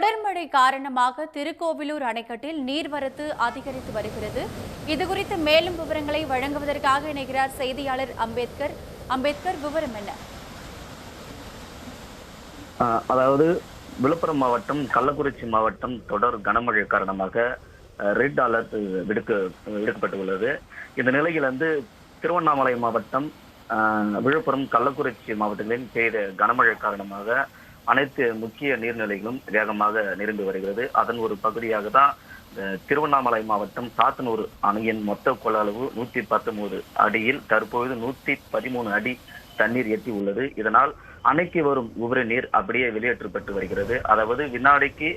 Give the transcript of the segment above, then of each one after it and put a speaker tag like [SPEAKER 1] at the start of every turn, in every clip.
[SPEAKER 1] தொடர் மழை காரணமாக திருக்கோவிலூர் அணைக்கட்டில் நீர்வரத்து அதிகரித்து வருகிறது. இதுகுறித்து மேலும் விவரங்களை வழங்குவதற்காக இணைகிறார் செய்தியாளர் அம்பேத்கர். விவரம் என்ன?
[SPEAKER 2] அதாவது விழுப்புரம் மாவட்டம், கள்ளக்குறிச்சி மாவட்டம் தொடர் கனமழை காரணமாக ரெட் அலர்ட் விடுக்கப்பட்டுள்ளது. இந்த நிலையில் திருவண்ணாமலை மாவட்டம், விழுப்புரம், கள்ளக்குறிச்சி மாவட்டங்களில் பெய்த கனமழை காரணமாக அனைத்து முக்கிய நீர்நிலைகளும் வேகமாக நிரம்பி வருகிறது. அதன் ஒரு பகுதியாக தான் திருவண்ணாமலை மாவட்டம் சாத்தனூர் அணையின் மொத்த கொள்ளளவு 119 அடியில் தற்போது 113 அடி தண்ணீர் எட்டி உள்ளது. இதனால் அணைக்கு வரும் உபரி நீர் அப்படியே வெளியேற்றப்பட்டு வருகிறது. அதாவது வினாடிக்கு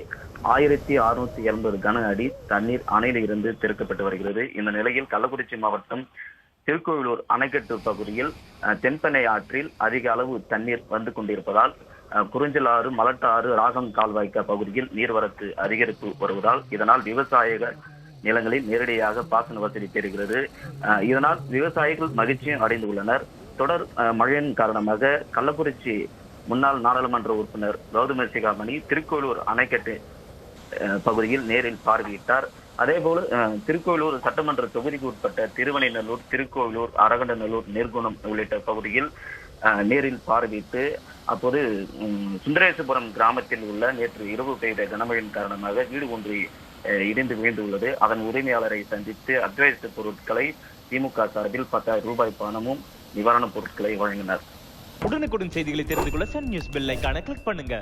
[SPEAKER 2] 1680 கன அடி தண்ணீர் அணையில் இருந்து திறக்கப்பட்டு வருகிறது. இந்த நிலையில் கள்ளக்குறிச்சி மாவட்டம் திருக்கோவிலூர் அணைக்கட்டு பகுதியில் தென்பெண்ணை ஆற்றில் அதிக அளவு தண்ணீர் வந்து கொண்டிருப்பதால் குறிஞ்சல் ஆறு, மலட்டாறு, ராகம் கால்வாய்க்கா பகுதியில் நீர்வரத்து அதிகரித்து வருவதால் இதனால் விவசாய நிலங்களில் நேரடியாக பாசன வசதி பெறுகிறது. இதனால் விவசாயிகள் மகிழ்ச்சியும் அடைந்து உள்ளனர். தொடர் மழையின் காரணமாக கள்ளக்குறிச்சி முன்னாள் நாடாளுமன்ற உறுப்பினர் கௌதம சிகாமணி திருக்கோவிலூர் அணைக்கட்டு பகுதியில் நேரில் பார்வையிட்டார். அதேபோல திருக்கோவிலூர் சட்டமன்ற தொகுதிக்கு உட்பட்ட திருவனைநல்லூர், திருக்கோவிலூர், அரகண்டநல்லூர், நெற்குணம் உள்ளிட்ட பகுதியில் நேரில் பார்வையிட்டு அப்போது சுந்தரேசபுரம் கிராமத்தில் உள்ள நேற்று இரவு பெய்த கனமழையின் காரணமாக வீடு ஒன்று இடிந்து விழுந்துள்ளது. அதன் உரிமையாளரை சந்தித்து அத்தியாவசிய பொருட்களை திமுக சார்பில் 10,000 ரூபாய் பணமும் நிவாரணப் பொருட்களை வழங்கினர்.
[SPEAKER 3] உடனுக்குடன் செய்திகளை தெரிந்து கொள்ள சன் நியூஸ் பெல் ஐகானை கிளிக் பண்ணுங்க.